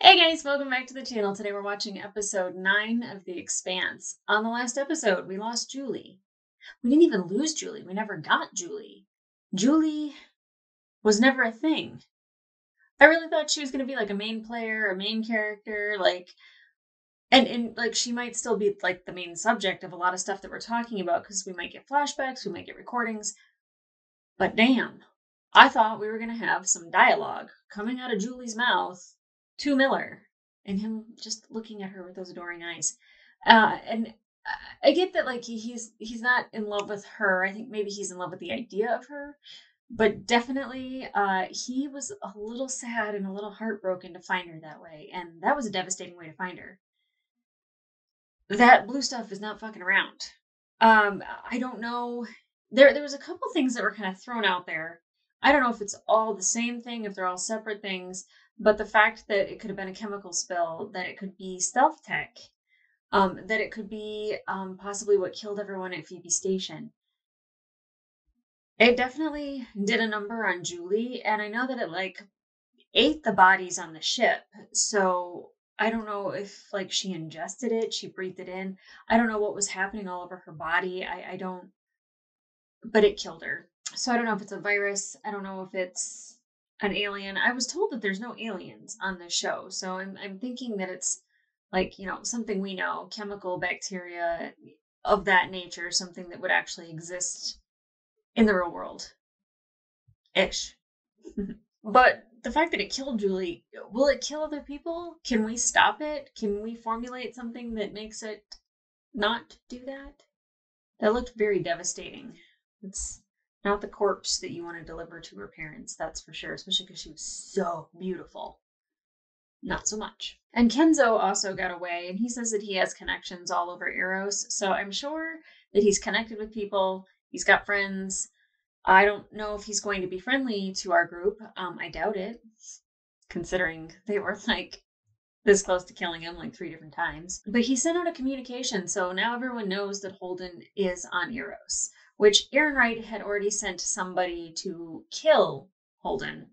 Hey guys, welcome back to the channel. Today we're watching episode 9 of The Expanse. On the last episode, we lost Julie. We didn't even lose Julie. We never got Julie. Julie was never a thing. I really thought she was going to be like a main player, a main character, and like she might still be like the main subject of a lot of stuff that we're talking about because we might get flashbacks, we might get recordings. But damn, I thought we were going to have some dialogue coming out of Julie's mouth to Miller and him just looking at her with those adoring eyes. And I get that like he's not in love with her. I think maybe he's in love with the idea of her, but definitely he was a little sad and a little heartbroken to find her that way, and that was a devastating way to find her. That blue stuff is not fucking around. I don't know. There was a couple things that were kind of thrown out there. I don't know if it's all the same thing, if they're all separate things, but the fact that it could have been a chemical spill, that it could be stealth tech, that it could be possibly what killed everyone at Phoebe Station. It definitely did a number on Julie, and I know that it like ate the bodies on the ship. So I don't know if like she ingested it, she breathed it in. I don't know what was happening all over her body. I don't, but it killed her. So I don't know if it's a virus. I don't know if it's an alien. I was told that there's no aliens on this show. So I'm thinking that it's like, something we know, chemical bacteria of that nature, something that would actually exist in the real world ish. But the fact that it killed Julie, will it kill other people? Can we stop it? Can we formulate something that makes it not do that? That looked very devastating. It's not the corpse that you want to deliver to her parents, that's for sure, especially because she was so beautiful. Not so much. And Kenzo also got away, and he says that he has connections all over Eros, so I'm sure that he's connected with people, he's got friends. I don't know if he's going to be friendly to our group. I doubt it, considering they were like this close to killing him like 3 different times. But he sent out a communication, so now everyone knows that Holden is on Eros, which Aaron Wright had already sent somebody to kill Holden.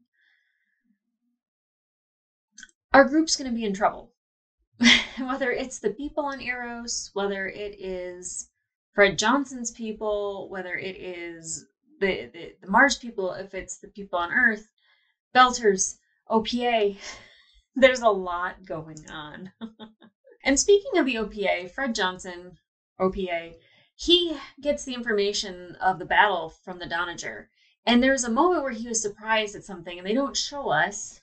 Our group's going to be in trouble. Whether it's the people on Eros, whether it is Fred Johnson's people, whether it is the Mars people, if it's the people on Earth, Belters, OPA, there's a lot going on. And speaking of the OPA, Fred Johnson, OPA, he gets the information of the battle from the Donager. And there's a moment where he was surprised at something, and they don't show us.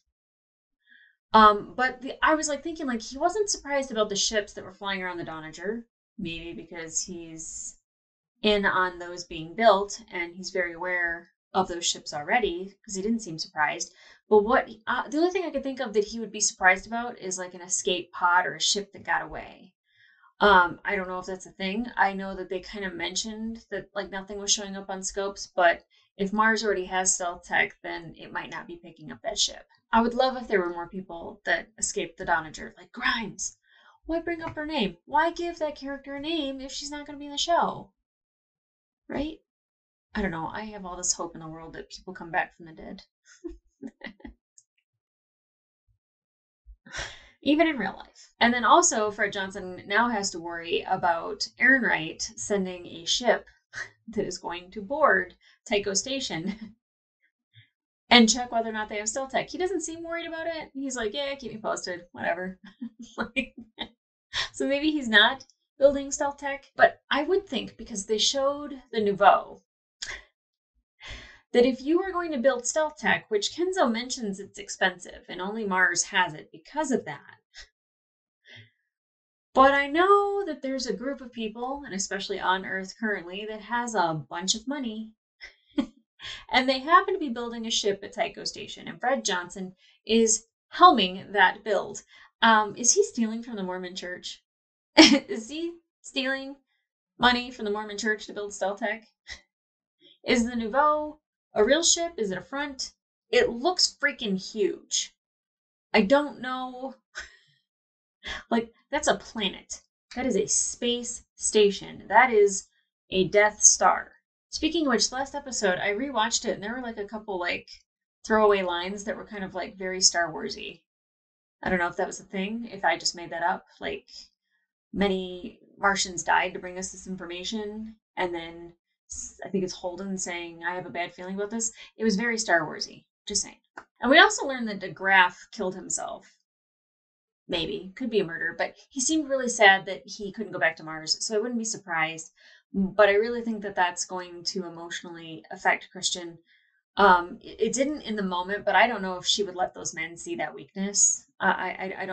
But I was like thinking, like, he wasn't surprised about the ships that were flying around the Donager, maybe because he's in on those being built and he's very aware of those ships already, because he didn't seem surprised. But the only thing I could think of that he would be surprised about is like an escape pod or a ship that got away. I don't know if that's a thing. I know that they kind of mentioned that like nothing was showing up on scopes, but if Mars already has stealth tech, then it might not be picking up that ship. I would love if there were more people that escaped the Donager, like Grimes. Why bring up her name? Why give that character a name if she's not going to be in the show? Right? I don't know. I have all this hope in the world that people come back from the dead. Even in real life. And then also, Fred Johnson now has to worry about Aaron Wright sending a ship that is going to board Tycho Station and check whether or not they have stealth tech. He doesn't seem worried about it. He's like, yeah, keep me posted, whatever. So maybe he's not building stealth tech, but I would think, because they showed the Nouveau, that if you were going to build stealth tech, which Kenzo mentions it's expensive and only Mars has it because of that. But I know that there's a group of people, and especially on Earth currently, that has a bunch of money. And they happen to be building a ship at Tycho Station, and Fred Johnson is helming that build. Is he stealing from the Mormon Church? Is he stealing money from the Mormon Church to build stealth tech? Is the Nouveau a real ship? Is it a front? It looks freaking huge. I don't know. Like, that's a planet. That is a space station. That is a Death Star. Speaking of which, last episode, I rewatched it, and there were like a couple like throwaway lines that were kind of like very Star Warsy. I don't know if that was a thing, if I just made that up. Like, many Martians died to bring us this information, and then I think it's Holden saying, I have a bad feeling about this. It was very Star Warsy, just saying. And we also learned that DeGraff killed himself. Maybe, could be a murder, but he seemed really sad that he couldn't go back to Mars, so I wouldn't be surprised. But I really think that that's going to emotionally affect Christian. It didn't in the moment, but I don't know if she would let those men see that weakness. I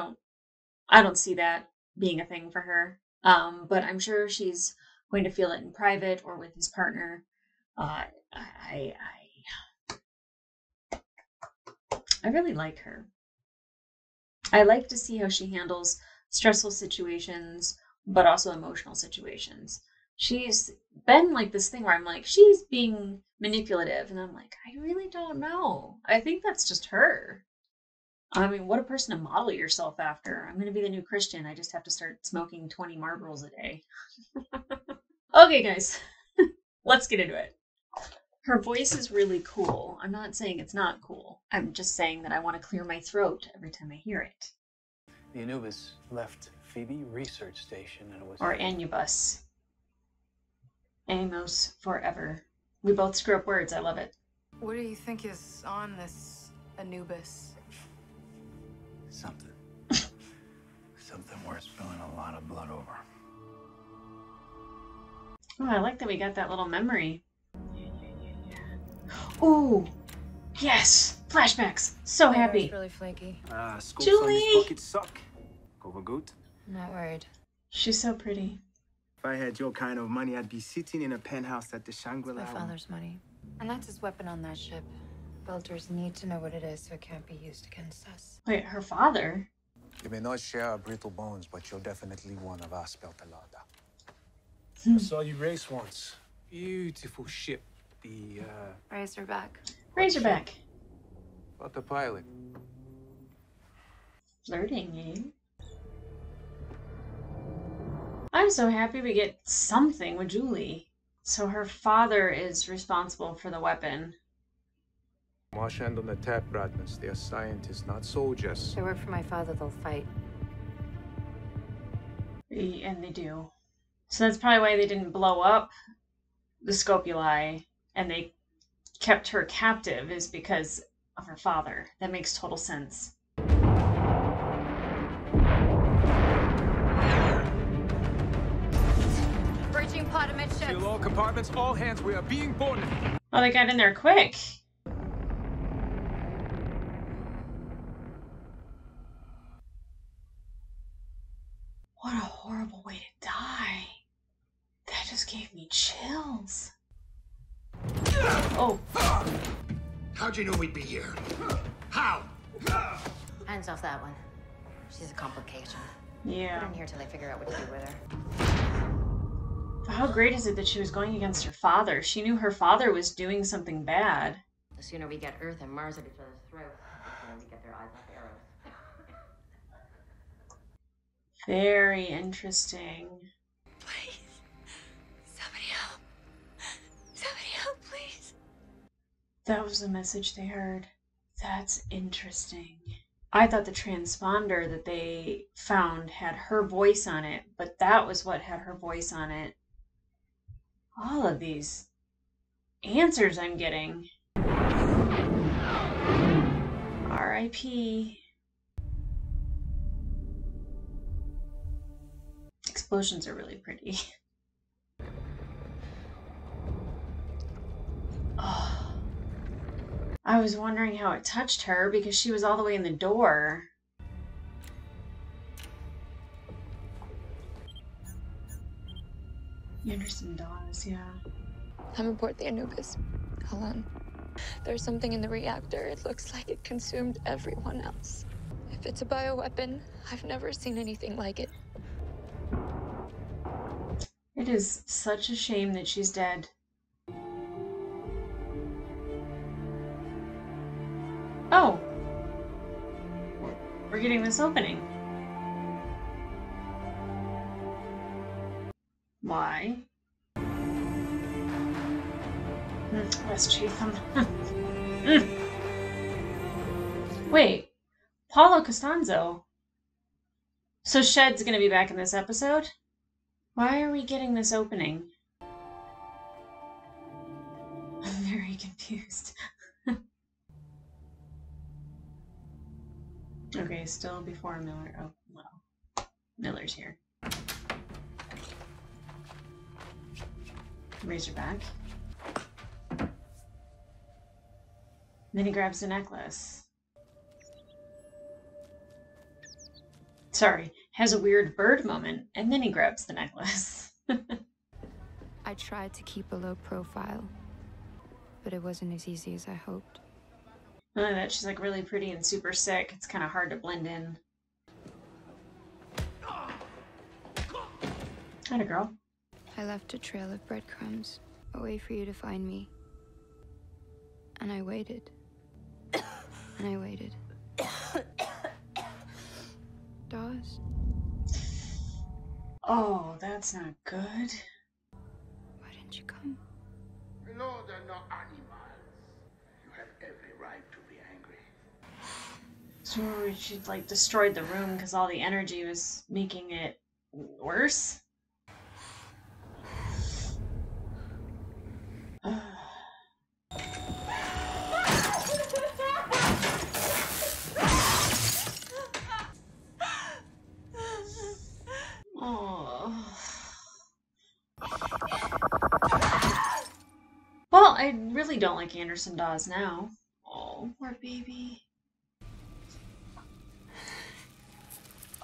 don't see that being a thing for her. But I'm sure she's going to feel it in private or with his partner. I really like her. I like to see how she handles stressful situations, but also emotional situations. She's been like this thing where I'm like, she's being manipulative, and I'm like, I really don't know. I think that's just her. I mean, what a person to model yourself after. I'm going to be the new Christian. I just have to start smoking 20 Marlboros a day. Okay, guys, let's get into it. Her voice is really cool. I'm not saying it's not cool. I'm just saying that I want to clear my throat every time I hear it. The Anubis left Phoebe Research Station and it was... Or Anubis. Amos forever. We both screw up words. I love it. What do you think is on this Anubis? Something. Something worth spilling a lot of blood over. Oh, I like that we got that little memory. Oh, yes! Flashbacks. So happy. Really flaky. School Julie! Sundays bucket suck. Go good. I'm not worried. She's so pretty. If I had your kind of money, I'd be sitting in a penthouse at the Shangri-La. My father's money. And that's his weapon on that ship. Builders need to know what it is so it can't be used against us. Wait, her father? You may not share our brittle bones, but you're definitely one of us, Beltalada. I saw you race once. Beautiful ship. The, Razorback. Razorback. But the pilot. Flirting, eh? I'm so happy we get something with Julie. So her father is responsible for the weapon. Marshand on the tap, Bradmans. They are scientists, not soldiers. They work for my father, they'll fight. And they do. So that's probably why they didn't blow up the Scopuli and they kept her captive, is because of her father. That makes total sense. Breaching pod amidship. Seal all compartments, all hands, we are being boarded. Oh, they got in there quick. What a horrible way to die. That just gave me chills. Oh. How'd you know we'd be here? How? Hands off that one. She's a complication. Yeah. Put her in here till I figure out what to do with her. How great is it that she was going against her father? She knew her father was doing something bad. The sooner we get Earth and Mars at each other's throat, the sooner we get their eyes off arrows. Very interesting. Please. Somebody help. Somebody help, please. That was the message they heard. That's interesting. I thought the transponder that they found had her voice on it, but that was what had her voice on it. All of these answers I'm getting. R.I.P. Explosions are really pretty. Oh. I was wondering how it touched her because she was all the way in the door. Henderson Dawes, yeah. I'm aboard the Anubis. Alone. There's something in the reactor. It looks like it consumed everyone else. If it's a bioweapon, I've never seen anything like it. It is such a shame that she's dead. Oh! We're getting this opening. Why? West Chatham. Wait, Paulo Costanzo. So Shed's gonna be back in this episode? Why are we getting this opening? I'm very confused. Okay, still before Miller. Oh, well. Miller's here. Razorback. Then he grabs the necklace. Sorry, has a weird bird moment, and then he grabs the necklace. I tried to keep a low profile, but it wasn't as easy as I hoped. Not only that, she's like really pretty and super sick. It's kind of hard to blend in. Hi, girl. I left a trail of breadcrumbs, a way for you to find me. And I waited. And I waited. Dawes? Oh, that's not good. Why didn't you come? You know they're not animals. You have every right to be angry. So she like destroyed the room because all the energy was making it worse. Oh. Well, I really don't like Anderson Dawes now. Oh, poor baby.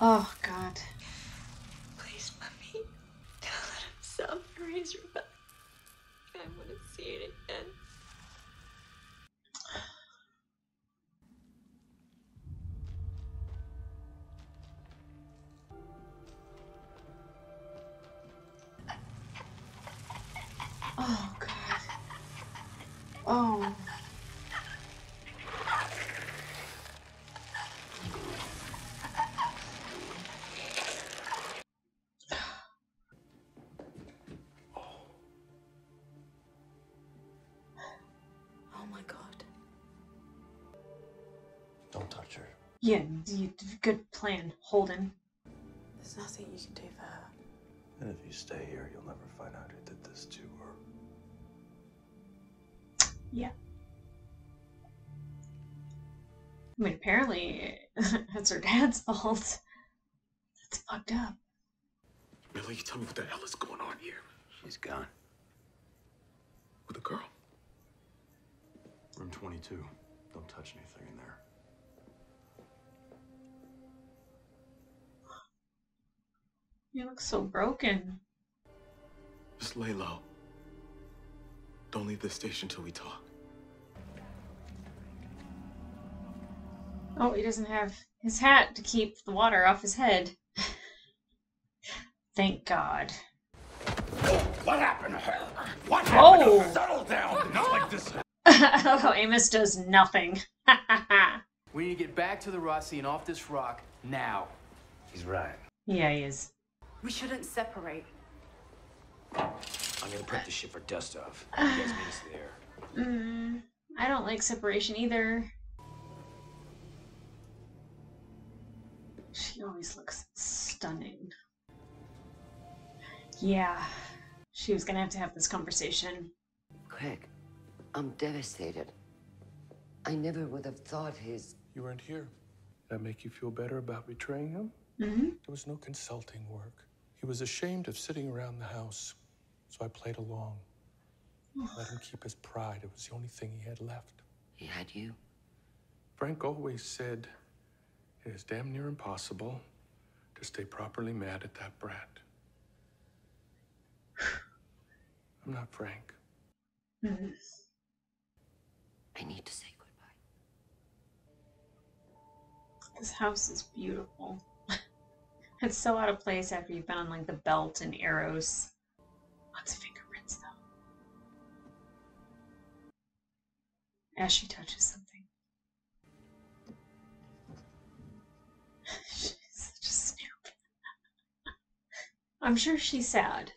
Oh, God. Please, Mommy. Don't let him sell the Razorback. I want to see it again. Oh, God. Oh. Oh my God. Don't touch her. Yeah, good plan, Holden. There's nothing you can do for her. And if you stay here, you'll never find out who did this to her. Yeah. I mean, apparently, it's her dad's fault. That's fucked up. Miller, you tell me what the hell is going on here. She's gone. With a girl. Room 22. Don't touch anything in there. You look so broken. Just lay low. Don't leave the station till we talk. Oh, he doesn't have his hat to keep the water off his head. Thank God. What happened to her? What happened to her? Settle down. Not like this. I love how Amos does nothing. We need to get back to the Rossi and off this rock now. He's right. Yeah, he is. We shouldn't separate. I'm gonna prep the ship for dust off. You guys meet us there. I don't like separation either. She always looks stunning. Yeah, she was gonna have to have this conversation. Craig, I'm devastated. I never would have thought his... You weren't here. That make you feel better about betraying him? Mm-hmm. There was no consulting work. He was ashamed of sitting around the house, so I played along. Let him keep his pride. It was the only thing he had left. He had you? Frank always said it is damn near impossible to stay properly mad at that brat. I'm not Frank. Mm-hmm. I need to say goodbye. This house is beautiful. It's so out of place after you've been on like the belt and arrows. Lots of fingerprints though. As she touches something. She's such a snoop. I'm sure she's sad.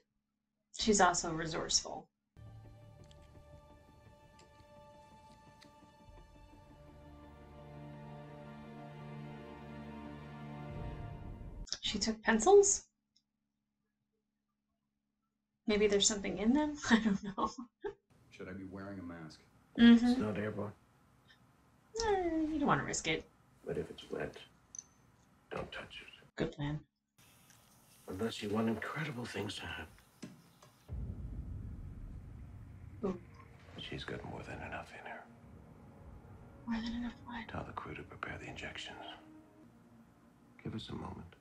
She's also resourceful. She took pencils? Maybe there's something in them? I don't know. Should I be wearing a mask? Mm-hmm. It's not airborne. You don't want to risk it. But if it's wet, don't touch it. Good plan. Unless you want incredible things to happen. Ooh. She's got more than enough in her. More than enough what? Tell the crew to prepare the injections. Give us a moment.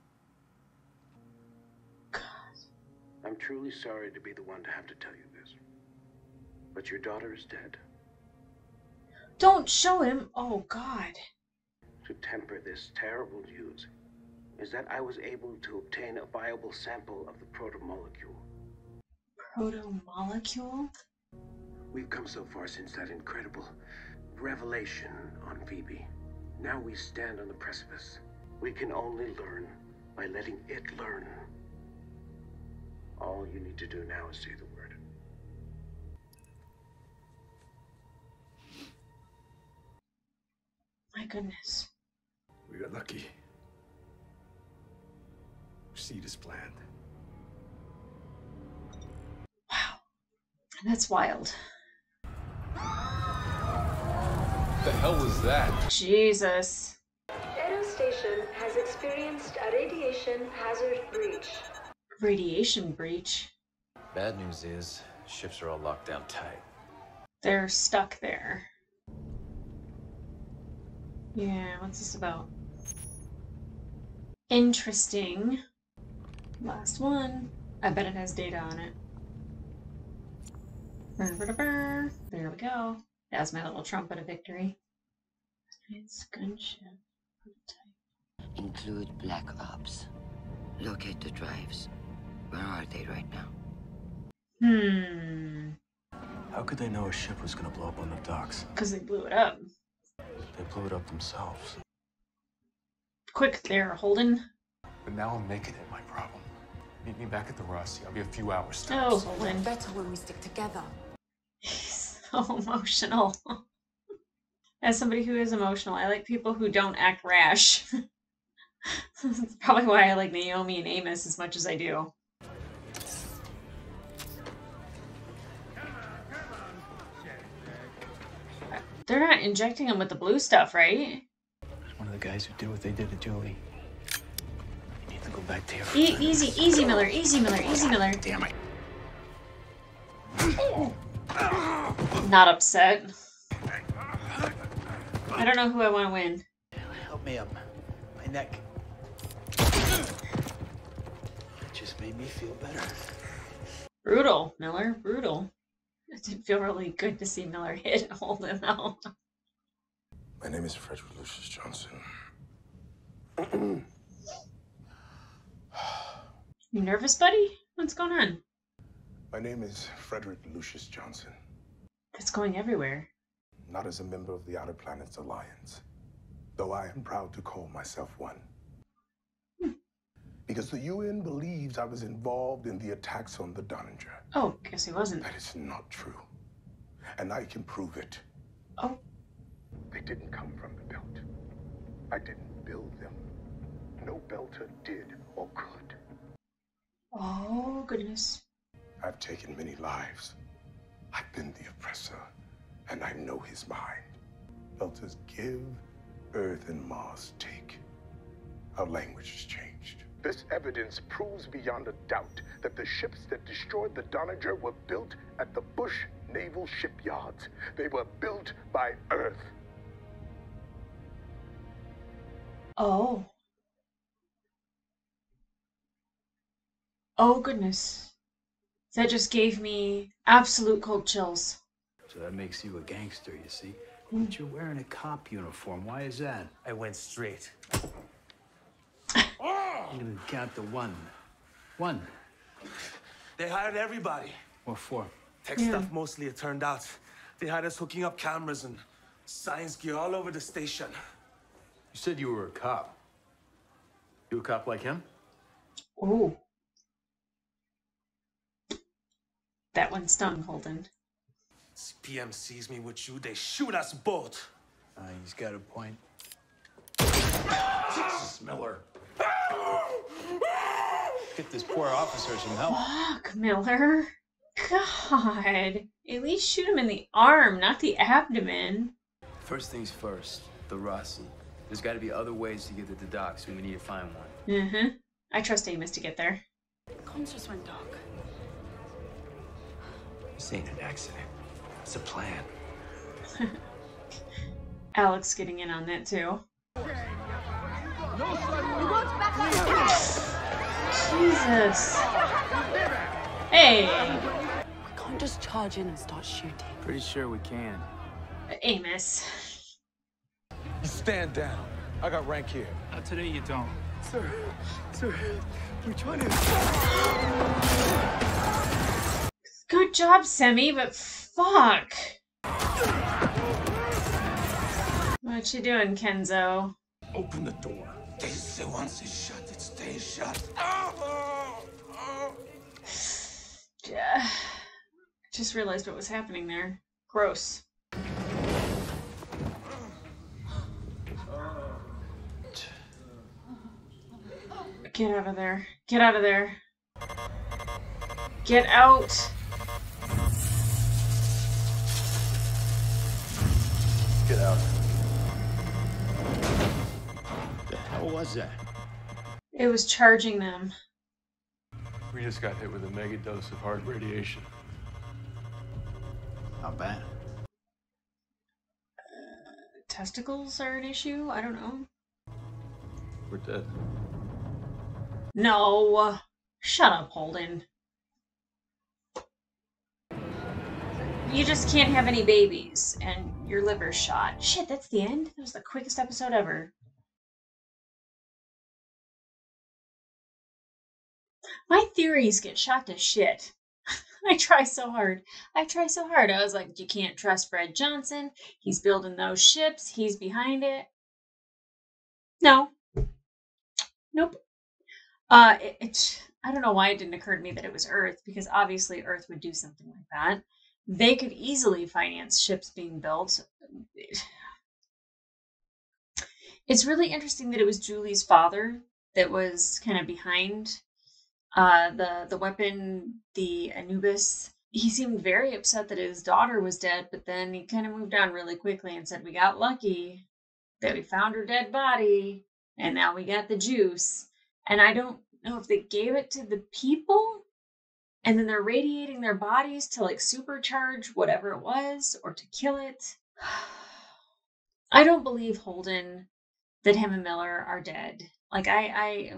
God. I'm truly sorry to be the one to have to tell you this. But your daughter is dead. Don't show him. Oh, God. To temper this terrible news is that I was able to obtain a viable sample of the protomolecule. Protomolecule? We've come so far since that incredible revelation on Phoebe. Now we stand on the precipice. We can only learn by letting it learn. All you need to do now is say the word. My goodness. We got lucky. Proceed as planned. Wow. That's wild. What the hell was that? Jesus. Aero Station has experienced a radiation hazard breach. Radiation breach? Bad news is, ships are all locked down tight. They're stuck there. Yeah, what's this about? Interesting. Last one. I bet it has data on it. There we go. That's my little trumpet of victory. It's gunship. Include Black Ops. Locate the drives. Where are they right now? How could they know a ship was gonna blow up on the docks? Because they blew it up. They blew it up themselves. Quick there, Holden. But now I'm making it my problem. Meet me back at the Rossi. I'll be a few hours. Oh, Holden. Better when we stick together. He's so emotional. As somebody who is emotional, I like people who don't act rash. That's probably why I like Naomi and Amos as much as I do. They're not injecting him with the blue stuff, right? One of the guys who did what they did to Joey. You need to go back there. Easy, Miller. Easy, Miller. Easy, Miller. Damn it. Not upset. I don't know who I want to win. Help me up. My neck. It just made me feel better. Brutal, Miller. Brutal. It did feel really good to see Miller hit Holden, though. My name is Frederick Lucius Johnson. You nervous, buddy? What's going on? My name is Frederick Lucius Johnson. That's going everywhere. Not as a member of the Outer Planets Alliance, though I am proud to call myself one. Because the UN believes I was involved in the attacks on the Donninger. Oh, guess he wasn't. That is not true. And I can prove it. Oh. They didn't come from the belt. I didn't build them. No belter did or could. Oh, goodness. I've taken many lives. I've been the oppressor, and I know his mind. Belters give, Earth and Mars take. Our language has changed. This evidence proves beyond a doubt that the ships that destroyed the Donninger were built at the Bush Naval Shipyards. They were built by Earth. Oh. Oh, goodness. That just gave me absolute cold chills. So that makes you a gangster, you see? But you're wearing a cop uniform. Why is that? I went straight. You didn't count the one. One. They hired everybody. What for? Tech stuff mostly, it turned out. They had us hooking up cameras and science gear all over the station. You said you were a cop. You a cop like him? Ooh. That one stung, Holden. This PM sees me with you, they shoot us both. He's got a point. Jesus, Miller. get this poor officer some help. Fuck, Miller. God. At least shoot him in the arm, not the abdomen. First things first, the Rossi. There's got to be other ways to get to the docks, and we need to find one. Mm-hmm. I trust Amos to get there. Comms just went dark. This ain't an accident. It's a plan. Alex getting in on that too. Jesus. Hey. We can't just charge in and start shooting. Pretty sure we can. Amos. You stand down. I got rank here. Not today, you don't. Sir, we're trying to... Good job, Semi, but fuck. What you doing, Kenzo? Open the door. They say once it's shut, it stays shut. Just realized what was happening there. Gross. Get out of there. Get out of there. Get out. Get out. The hell was that? It was charging them. We just got hit with a mega dose of hard radiation. How bad? Testicles are an issue? I don't know. We're dead. No. Shut up, Holden. You just can't have any babies, and your liver's shot. Shit, that's the end? That was the quickest episode ever. My theories get shot to shit. I try so hard. I was like, you can't trust Fred Johnson. He's building those ships. He's behind it. No. Nope. I don't know why it didn't occur to me that it was Earth, because obviously Earth would do something like that. They could easily finance ships being built. It's really interesting that it was Julie's father that was kind of behind the weapon, the Anubis. He seemed very upset that his daughter was dead, but then he kind of moved on really quickly and said, we got lucky that we found her dead body, and now we got the juice. And I don't know if they gave it to the people, and then they're radiating their bodies to like supercharge whatever it was, or to kill it. I don't believe, Holden, that him and Miller are dead. Like, I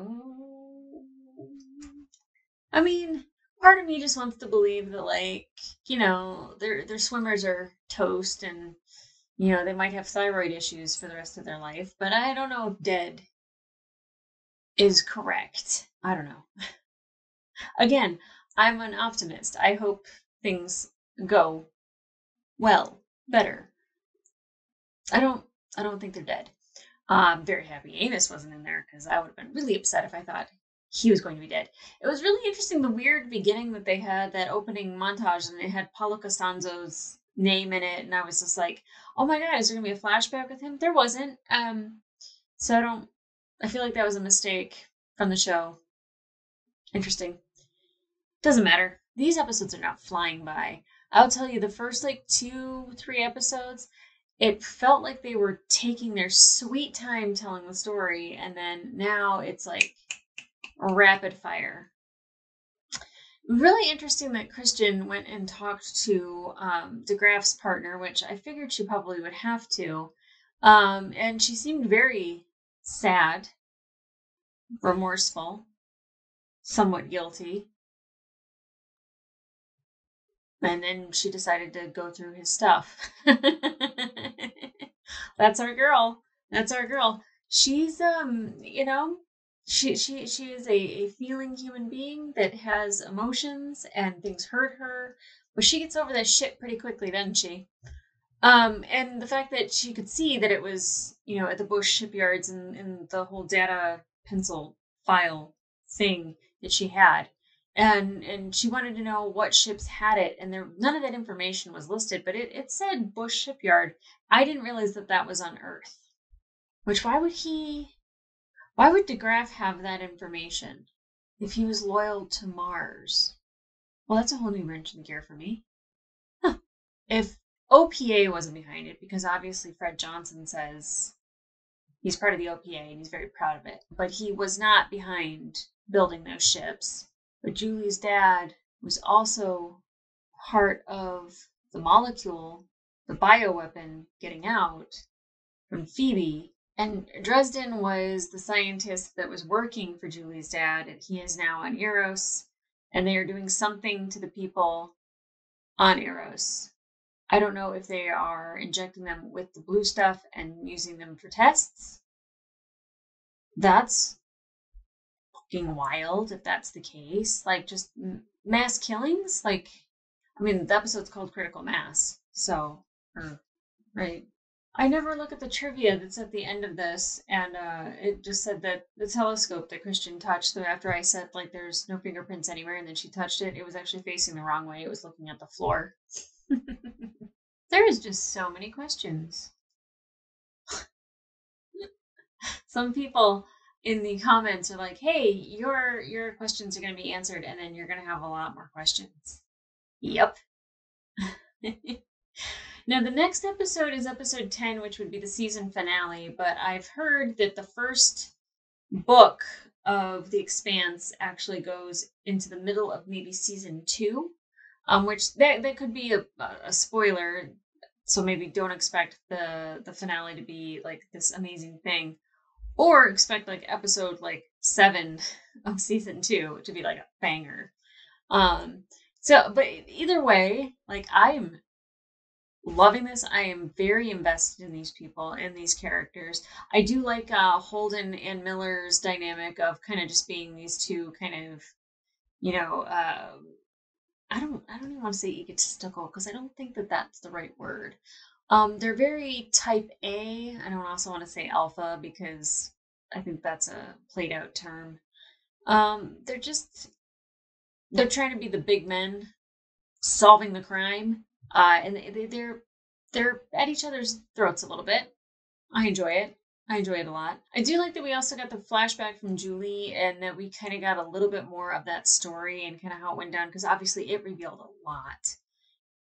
mean, part of me just wants to believe that, like, you know, their swimmers are toast, and, you know, they might have thyroid issues for the rest of their life, but I don't know if dead is correct. I don't know. Again, I'm an optimist. I hope things go well, better. I don't think they're dead. I'm very happy Amos wasn't in there, because I would have been really upset if I thought he was going to be dead. It was really interesting, the weird beginning that they had, that opening montage, and it had Paulo Costanzo's name in it, and I was just like, oh my god, is there going to be a flashback with him? There wasn't. So I feel like that was a mistake from the show. Interesting. Doesn't matter. These episodes are not flying by. I'll tell you, the first like 2-3 episodes, it felt like they were taking their sweet time telling the story, and then now it's like rapid fire. Really interesting that Christian went and talked to DeGraff's partner, which I figured she probably would have to. And she seemed very sad, remorseful, somewhat guilty. And then she decided to go through his stuff. That's our girl. That's our girl. She's you know, she is a feeling human being that has emotions, and things hurt her, but she gets over that shit pretty quickly, doesn't she? And the fact that she could see that it was, you know, at the Bush shipyards, and the whole data pencil file thing that she had. And she wanted to know what ships had it, and none of that information was listed, but it said Bush Shipyard. I didn't realize that was on Earth. Which, why would DeGraff have that information? if he was loyal to Mars. Well, that's a whole new wrench in the gear for me. Huh. If OPA wasn't behind it, because obviously Fred Johnson says he's part of the OPA and he's very proud of it, but he was not behind building those ships. But Julie's dad was also part of the molecule, the bioweapon getting out from Phoebe. And Dresden was the scientist that was working for Julie's dad, and he is now on Eros, and they are doing something to the people on Eros. I don't know if they are injecting them with the blue stuff and using them for tests. That's fucking wild if that's the case. Like, just mass killings? Like, I mean, the episode's called Critical Mass, so, right? I never look at the trivia that's at the end of this, and it just said that the telescope that Christian touched, so after I said, like, there's no fingerprints anywhere, and then she touched it, it was actually facing the wrong way. It was looking at the floor. There is just so many questions. Some people in the comments are like, hey, your questions are going to be answered, and then you're going to have a lot more questions. Yep. Now, the next episode is episode 10, which would be the season finale, but I've heard that the first book of The Expanse actually goes into the middle of maybe season 2, which that could be a spoiler, so maybe don't expect the finale to be like this amazing thing, or expect like episode like 7 of season 2 to be like a banger. But either way, like, I'm loving this. I am very invested in these people and these characters. I do like Holden and Miller's dynamic of kind of just being these two kind of, I don't even want to say egotistical, because I don't think that that's the right word. They're very type A. I don't also want to say alpha, because I think that's a played out term. They're trying to be the big men solving the crime. And they're at each other's throats a little bit. I enjoy it. I enjoy it a lot. I do like that we also got the flashback from Julie, and that we kind of got a little bit more of that story and kind of how it went down, because obviously it revealed a lot.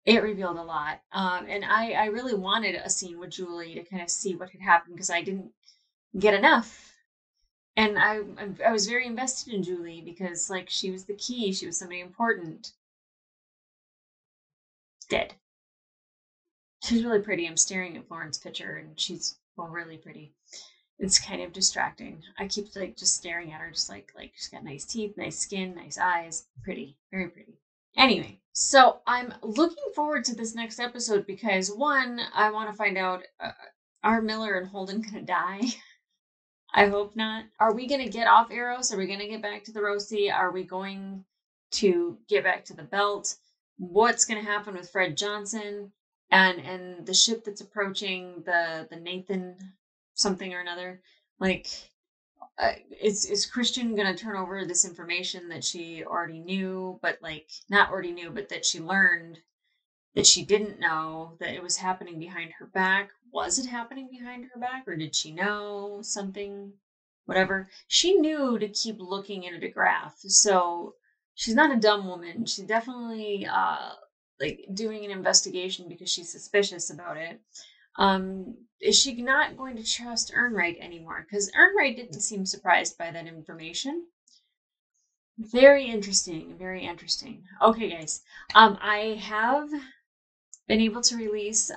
And I really wanted a scene with Julie to kind of see what had happened, because I didn't get enough. And I was very invested in Julie, because, like, she was the key. She was somebody important. Dead. She's really pretty. I'm staring at Florence's picture, and she's, well, really pretty. It's kind of distracting. I keep like just staring at her, just like she's got nice teeth, nice skin, nice eyes, pretty, very pretty. Anyway, so I'm looking forward to this next episode, because one, I want to find out, are Miller and Holden gonna die? I hope not. Are we gonna get off Eros? Are we gonna get back to the Rosie? Are we going to get back to the Belt? What's gonna happen with Fred Johnson and the ship that's approaching, the Nathan something or another? Like, is Christian gonna turn over this information that she already knew, but like not already knew, but that she learned that she didn't know, that it was happening behind her back? Was it happening behind her back, or did she know something? Whatever. She knew to keep looking at a graph, so she's not a dumb woman. She's definitely like doing an investigation because she's suspicious about it. Is she not going to trust Earnwright anymore? Because Earnwright didn't seem surprised by that information. Very interesting. Very interesting. Okay, guys. I have been able to release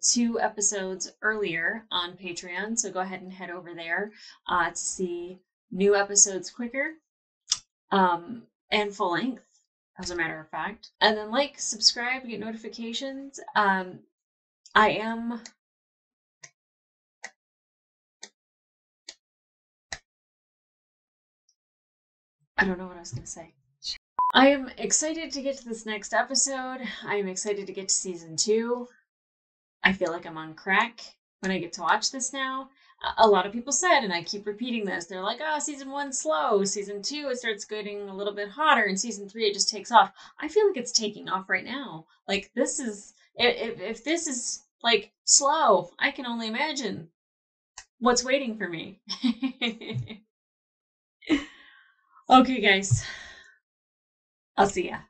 2 episodes earlier on Patreon, so go ahead and head over there to see new episodes quicker and full length, as a matter of fact. And then like, subscribe, get notifications. I don't know what I was going to say. I am excited to get to this next episode. I am excited to get to season 2. I feel like I'm on crack when I get to watch this now. A lot of people said, and I keep repeating this, they're like, oh, season 1's slow. Season 2, it starts getting a little bit hotter. And season 3, it just takes off. I feel like it's taking off right now. Like, this is, if this is like slow, I can only imagine what's waiting for me. Okay, guys. I'll see ya.